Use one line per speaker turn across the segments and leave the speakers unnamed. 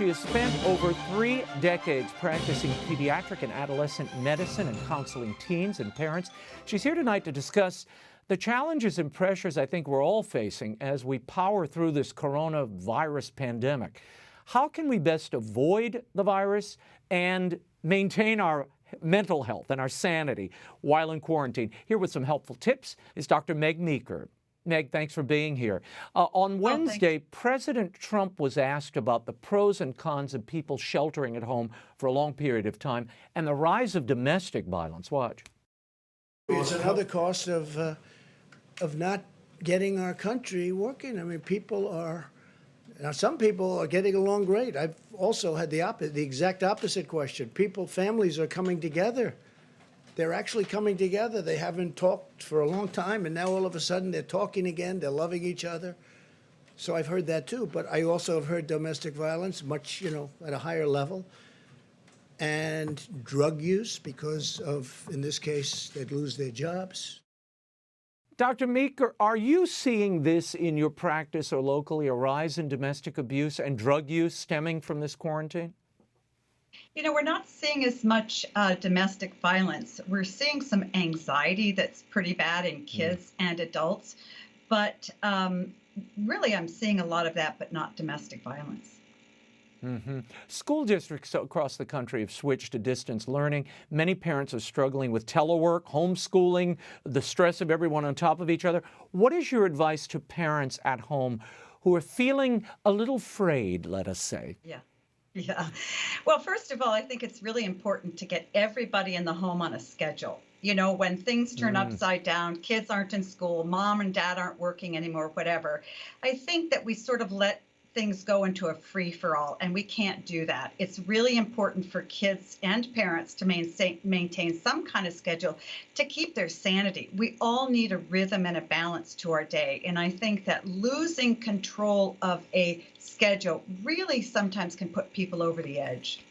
She has spent over 3 decades practicing pediatric and adolescent medicine and counseling teens and parents. She's here tonight to discuss the challenges and pressures I think we're all facing as we power through this coronavirus pandemic. How can we best avoid the virus and maintain our mental health and our sanity while in quarantine? Here with some helpful tips is Dr. Meg Meeker. Meg, thanks for being here. On Wednesday, President Trump was asked about the pros and cons of people sheltering at home for a long period of time and the rise of domestic violence. Watch.
It's another cost of not getting our country working. I mean, some people are getting along great. I've also had the exact opposite question. Families are coming together. They're actually coming together. They haven't talked for a long time, and now all of a sudden they're talking again. They're loving each other. So I've heard that too. But I also have heard domestic violence, much, at a higher level, and drug use because of, in this case, they'd lose their jobs.
Dr. Meeker, are you seeing this in your practice or locally, a rise in domestic abuse and drug use stemming from this quarantine?
We're not seeing as much domestic violence. We're seeing some anxiety that's pretty bad in kids and adults. But really, I'm seeing a lot of that, but not domestic violence.
School districts across the country have switched to distance learning. Many parents are struggling with telework, homeschooling, the stress of everyone on top of each other. What is your advice to parents at home who are feeling a little frayed, let us say?
Yeah. Well, first of all, I think it's really important to get everybody in the home on a schedule. When things turn upside down, kids aren't in school, mom and dad aren't working anymore, whatever. I think that we sort of let things go into a free-for-all, and we can't do that. It's really important for kids and parents to maintain some kind of schedule to keep their sanity. We all need a rhythm and a balance to our day, and I think that losing control of a schedule really sometimes can put people over the edge.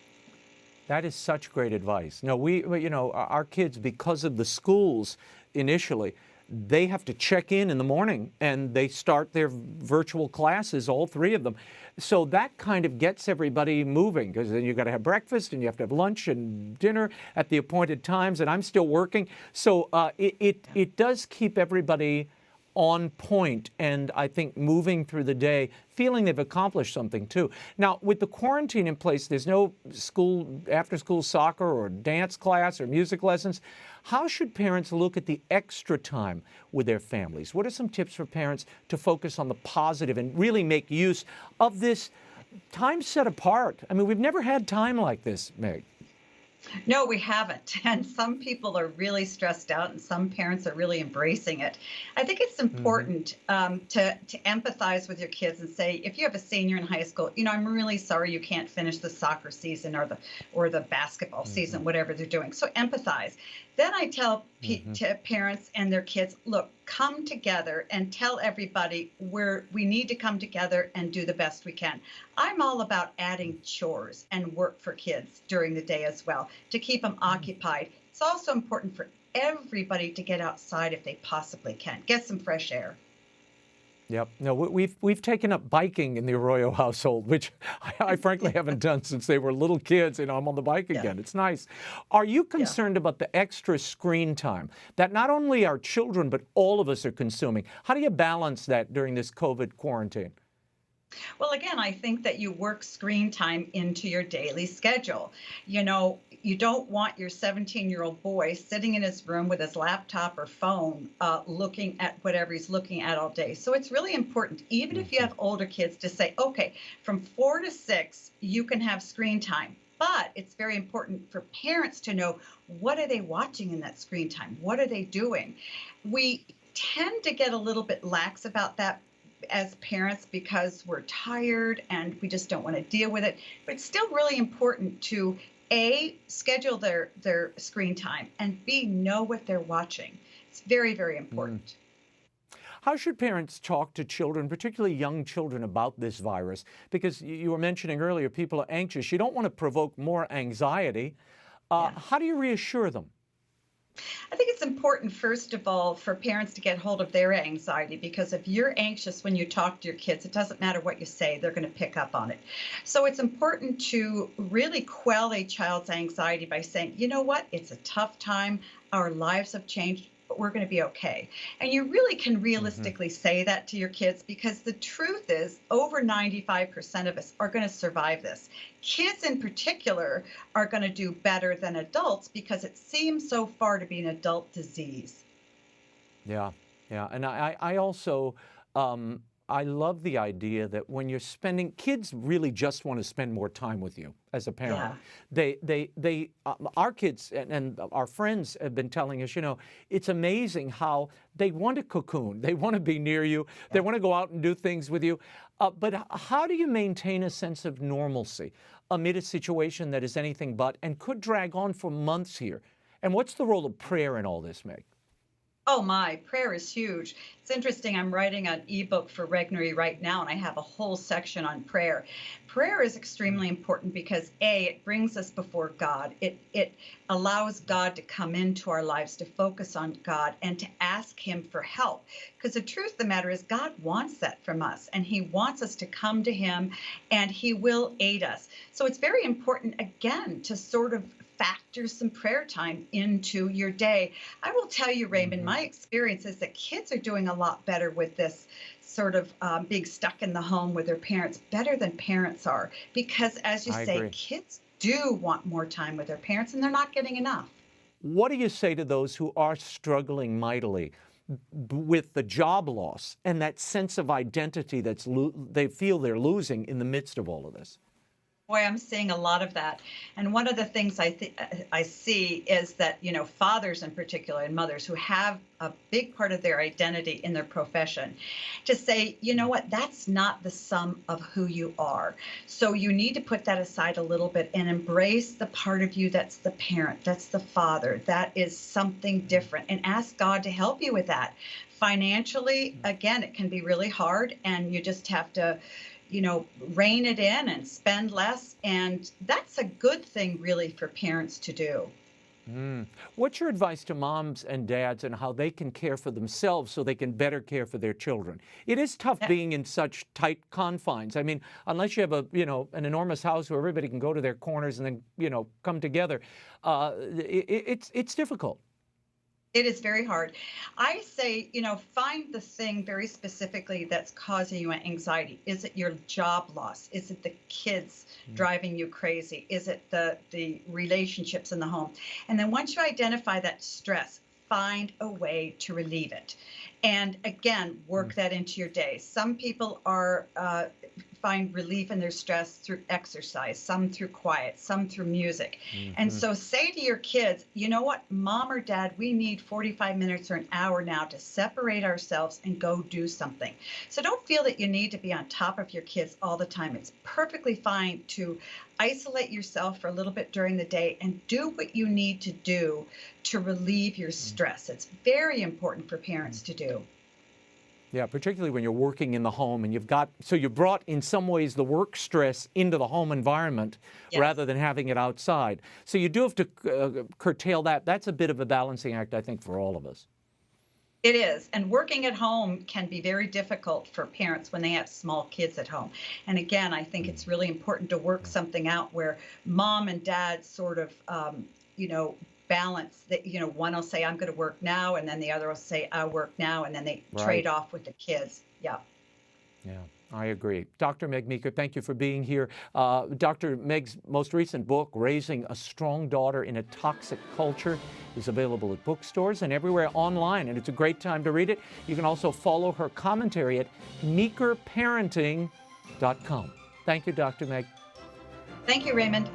That is such great advice. No, our kids, because of the schools initially, they have to check in the morning and they start their virtual classes, all three of them. So that kind of gets everybody moving because then you've got to have breakfast and you have to have lunch and dinner at the appointed times, and I'm still working. So it does keep everybody on point, and I think moving through the day, feeling they've accomplished something too. Now, with the quarantine in place, there's no after-school soccer or dance class or music lessons. How should parents look at the extra time with their families? What are some tips for parents to focus on the positive and really make use of this time set apart? I mean, we've never had time like this, Meg.
No, we haven't. And some people are really stressed out and some parents are really embracing it. I think it's important to empathize with your kids and say, if you have a senior in high school, I'm really sorry you can't finish the soccer season or the basketball season, whatever they're doing. So empathize. Then I tell to parents and their kids, look, come together and tell everybody we need to come together and do the best we can. I'm all about adding chores and work for kids during the day as well to keep them occupied. It's also important for everybody to get outside if they possibly can. Get some fresh air.
Yep. No, we've taken up biking in the Arroyo household, which I frankly haven't done since they were little kids. I'm on the bike again. It's nice. Are you concerned about the extra screen time that not only our children, but all of us are consuming? How do you balance that during this COVID quarantine?
Well, again, I think that you work screen time into your daily schedule. You don't want your 17-year-old boy sitting in his room with his laptop or phone looking at whatever he's looking at all day. So it's really important, even if you have older kids, to say, okay, from 4 to 6, you can have screen time. But it's very important for parents to know, what are they watching in that screen time? What are they doing? We tend to get a little bit lax about that as parents because we're tired and we just don't want to deal with it. But it's still really important to A, schedule their screen time, and B, know what they're watching. It's very, very important.
How should parents talk to children, particularly young children, about this virus? Because you were mentioning earlier, people are anxious. You don't want to provoke more anxiety. How do you reassure them?
I think it's important, first of all, for parents to get hold of their anxiety, because if you're anxious when you talk to your kids, it doesn't matter what you say, they're going to pick up on it. So it's important to really quell a child's anxiety by saying, you know what, it's a tough time, our lives have changed, but we're going to be okay. And you really can realistically say that to your kids, because the truth is over 95% of us are going to survive this. Kids in particular are going to do better than adults because it seems so far to be an adult disease.
Yeah, yeah. And I also, I love the idea that when you're spending, kids really just want to spend more time with you as a parent.
Yeah.
Our kids and our friends have been telling us, it's amazing how they want to cocoon. They want to be near you. They want to go out and do things with you. But how do you maintain a sense of normalcy amid a situation that is anything but and could drag on for months here? And what's the role of prayer in all this, Meg?
Oh my, prayer is huge. It's interesting. I'm writing an ebook for Regnery right now, and I have a whole section on prayer. Prayer is extremely important because it brings us before God. It allows God to come into our lives, to focus on God, and to ask Him for help. Because the truth of the matter is God wants that from us, and He wants us to come to Him, and He will aid us. So it's very important, again, to sort of factor some prayer time into your day. I will tell you, Raymond, my experience is that kids are doing a lot better with this sort of being stuck in the home with their parents, better than parents are. Because as you say,
agree.
kids do want more time with their parents and they're not getting enough.
What do you say to those who are struggling mightily with the job loss and that sense of identity they feel they're losing in the midst of all of this?
Boy, I'm seeing a lot of that. And one of the things I see is that, fathers in particular and mothers who have a big part of their identity in their profession, to say, you know what, that's not the sum of who you are. So you need to put that aside a little bit and embrace the part of you that's the parent, that's the father, that is something different, and ask God to help you with that. Financially, again, it can be really hard, and you just have to rein it in and spend less. And that's a good thing, really, for parents to do.
What's your advice to moms and dads on how they can care for themselves so they can better care for their children? It is tough being in such tight confines. I mean, unless you have an enormous house where everybody can go to their corners and then, come together, it's difficult.
It is very hard. I say, find the thing very specifically that's causing you anxiety. Is it your job loss? Is it the kids driving you crazy? Is it the relationships in the home? And then once you identify that stress, find a way to relieve it. And again, work that into your day. Some people find relief in their stress through exercise, some through quiet, some through music. And so say to your kids, you know what, mom or dad, we need 45 minutes or an hour now to separate ourselves and go do something. So don't feel that you need to be on top of your kids all the time. It's perfectly fine to isolate yourself for a little bit during the day and do what you need to do to relieve your stress. It's very important for parents to do.
Yeah, particularly when you're working in the home and you brought in some ways the work stress into the home environment rather than having it outside. So you do have to curtail that. That's a bit of a balancing act, I think, for all of us.
It is. And working at home can be very difficult for parents when they have small kids at home. And again, I think it's really important to work something out where mom and dad sort of, balance that, one will say, I'm going to work now, and then the other will say, I work now, and then they trade off with the kids. Yeah.
Yeah, I agree. Dr. Meg Meeker, thank you for being here. Dr. Meg's most recent book, Raising a Strong Daughter in a Toxic Culture, is available at bookstores and everywhere online, and it's a great time to read it. You can also follow her commentary at meekerparenting.com. Thank you, Dr. Meg.
Thank you, Raymond.